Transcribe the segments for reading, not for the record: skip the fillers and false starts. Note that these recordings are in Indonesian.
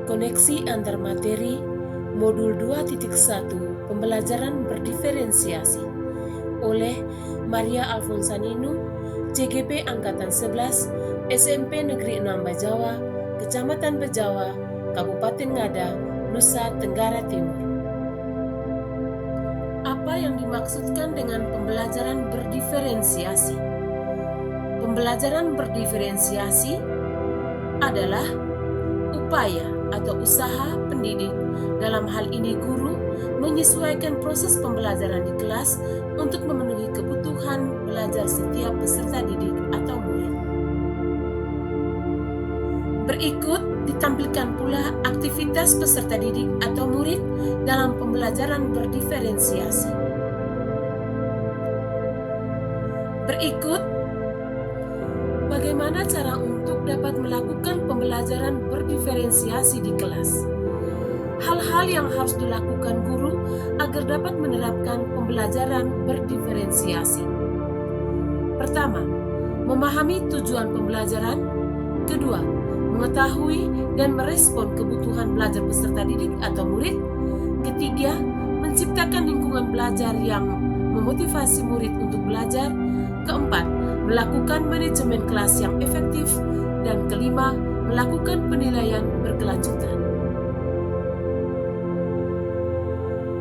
Koneksi antar materi Modul 2.1 Pembelajaran berdiferensiasi oleh Maria Alfonsaninu, CGP Angkatan 11, SMP Negeri 6 Bajawa, Kecamatan Bajawa, Kabupaten Ngada, Nusa Tenggara Timur. Apa yang dimaksudkan dengan pembelajaran berdiferensiasi? Pembelajaran berdiferensiasi adalah upaya atau usaha pendidik, dalam hal ini guru, menyesuaikan proses pembelajaran di kelas untuk memenuhi kebutuhan belajar setiap peserta didik atau murid. Berikut ditampilkan pula aktivitas peserta didik atau murid dalam pembelajaran berdiferensiasi. Berikut bagaimana cara untuk dapat melakukan pembelajaran berdiferensiasi di kelas. Hal-hal yang harus dilakukan guru agar dapat menerapkan pembelajaran berdiferensiasi. Pertama, memahami tujuan pembelajaran. Kedua, mengetahui dan merespon kebutuhan belajar peserta didik atau murid. Ketiga, menciptakan lingkungan belajar yang memotivasi murid untuk belajar. Keempat, melakukan manajemen kelas yang efektif. Dan kelima, melakukan penilaian berkelanjutan.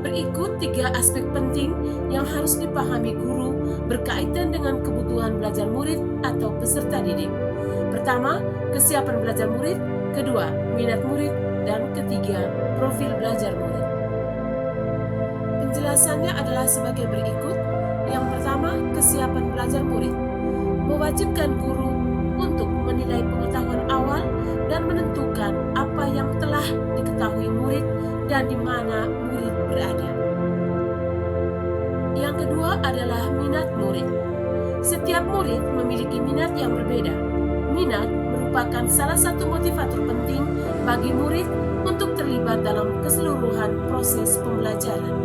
Berikut 3 aspek penting yang harus dipahami guru berkaitan dengan kebutuhan belajar murid atau peserta didik. Pertama, kesiapan belajar murid. Kedua, minat murid. Dan ketiga, profil belajar murid. Penjelasannya adalah sebagai berikut. Yang pertama, kesiapan belajar murid. Mewajibkan guru untuk menilai pengetahuan awal dan menentukan apa yang telah diketahui murid dan di mana murid berada. Yang kedua adalah minat murid. Setiap murid memiliki minat yang berbeda. Minat merupakan salah satu motivator penting bagi murid untuk terlibat dalam keseluruhan proses pembelajaran.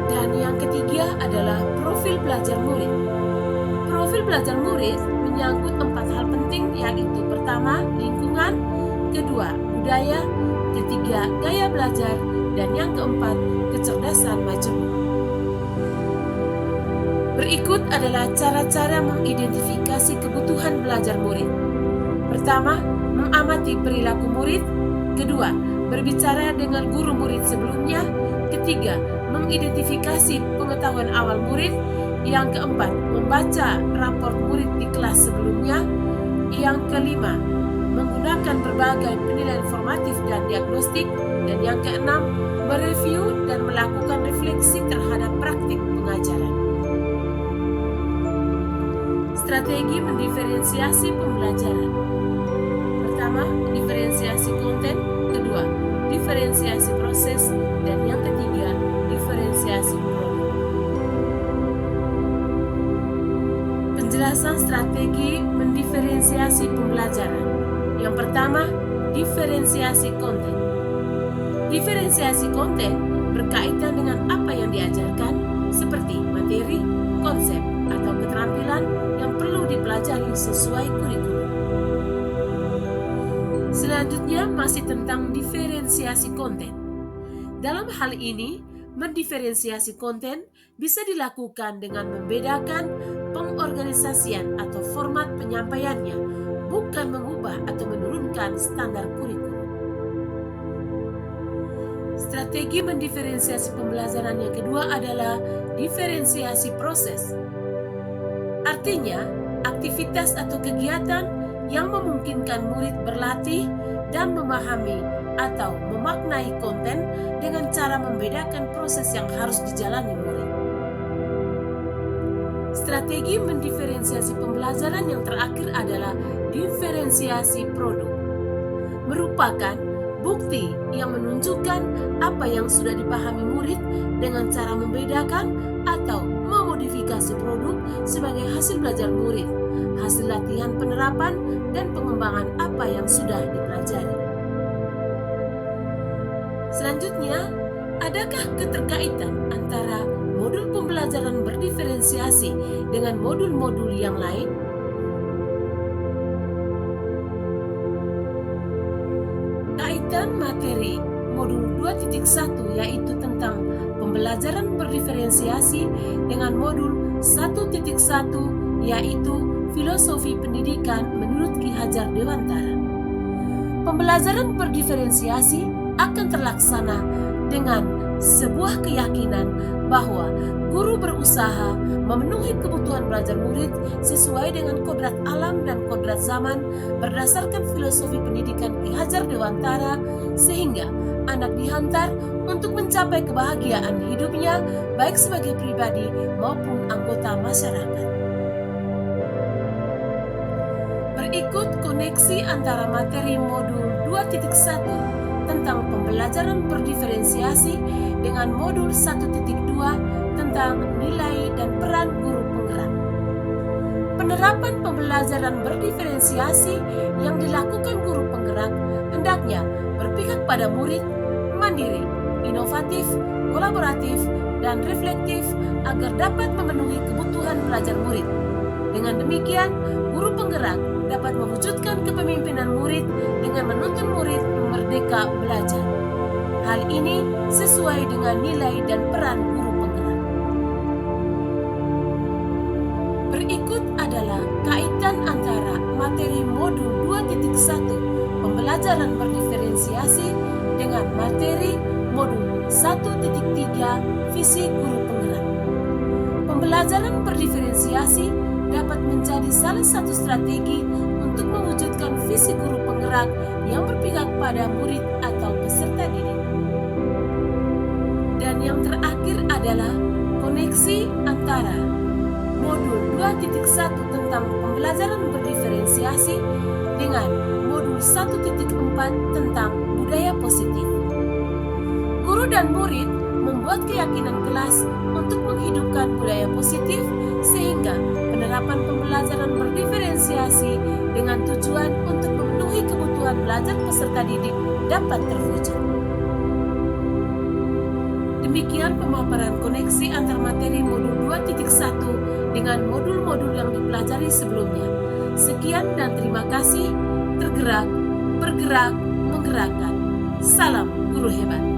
Dan yang ketiga adalah profil belajar murid. Profil belajar murid menyangkut 4 hal penting, yaitu pertama, lingkungan, kedua, budaya, ketiga, gaya belajar, dan yang keempat, kecerdasan majemuk. Berikut adalah cara-cara mengidentifikasi kebutuhan belajar murid. Pertama, mengamati perilaku murid. Kedua, berbicara dengan guru murid sebelumnya. Ketiga, mengidentifikasi pengetahuan awal murid. Yang keempat, membaca rapor murid di kelas sebelumnya. Yang kelima, menggunakan berbagai penilaian formatif dan diagnostik. Dan yang keenam, mereview dan melakukan refleksi terhadap praktik pengajaran. Strategi mendiferensiasi pembelajaran. Pertama, diferensiasi konten. Kedua, diferensiasi proses. Dan yang ketiga, diferensiasi produk. Penjelasan strategi mendiferensiasi pembelajaran. Yang pertama, diferensiasi konten. Diferensiasi konten berkaitan dengan apa yang diajarkan, seperti materi, konsep, atau keterampilan yang perlu dipelajari sesuai kurikulum. Selanjutnya masih tentang diferensiasi konten. Dalam hal ini, mendiferensiasi konten bisa dilakukan dengan membedakan pengorganisasian atau format penyampaiannya, bukan mengubah atau menurunkan standar kurikulum. Strategi mendiferensiasi pembelajaran yang kedua adalah diferensiasi proses. Artinya, aktivitas atau kegiatan yang memungkinkan murid berlatih dan memahami atau memaknai konten dengan cara membedakan proses yang harus dijalani murid. Strategi mendiferensiasi pembelajaran yang terakhir adalah diferensiasi produk. Merupakan bukti yang menunjukkan apa yang sudah dipahami murid dengan cara membedakan atau memodifikasi produk sebagai hasil belajar murid, hasil latihan penerapan dan pengembangan apa yang sudah dipelajari. Selanjutnya, adakah keterkaitan antara modul pembelajaran berdiferensiasi dengan modul-modul yang lain? kaitan materi modul 2.1 yaitu tentang pembelajaran berdiferensiasi dengan modul 1.1 yaitu filosofi pendidikan menurut Ki Hajar Dewantara. Pembelajaran berdiferensiasi akan terlaksana dengan sebuah keyakinan bahwa guru berusaha memenuhi kebutuhan belajar murid sesuai dengan kodrat alam dan kodrat zaman berdasarkan filosofi pendidikan Ki Hajar Dewantara, sehingga anak dihantar untuk mencapai kebahagiaan hidupnya baik sebagai pribadi maupun anggota masyarakat. Berikut koneksi antara materi modul 2.1 tentang pembelajaran berdiferensiasi dengan modul 1.2 tentang nilai dan peran guru penggerak. Penerapan pembelajaran berdiferensiasi yang dilakukan guru penggerak hendaknya berpihak pada murid, mandiri, inovatif, kolaboratif, dan reflektif agar dapat memenuhi kebutuhan belajar murid. Dengan demikian, guru penggerak dapat mewujudkan kepemimpinan murid dengan menuntun murid merdeka belajar. Hal ini sesuai dengan nilai dan peran guru penggerak. Berikut adalah kaitan antara materi modul 2.1 pembelajaran berdiferensiasi dengan materi modul 1.3 visi guru penggerak. Pembelajaran berdiferensiasi dapat menjadi salah satu strategi untuk mewujudkan visi guru penggerak yang berpihak pada murid atau peserta didik. Dan yang terakhir adalah koneksi antara modul 2.1 tentang pembelajaran berdiferensiasi dengan modul 1.4 tentang budaya positif. Guru dan murid membuat keyakinan kelas untuk menghidupkan budaya positif sehingga penerapan pembelajaran berdiferensiasi dengan tujuan untuk memenuhi kebutuhan belajar peserta didik dapat terwujud. Demikian pemaparan koneksi antar materi modul 2.1 dengan modul-modul yang dipelajari sebelumnya. Sekian dan terima kasih. Tergerak, bergerak, menggerakkan. Salam guru hebat.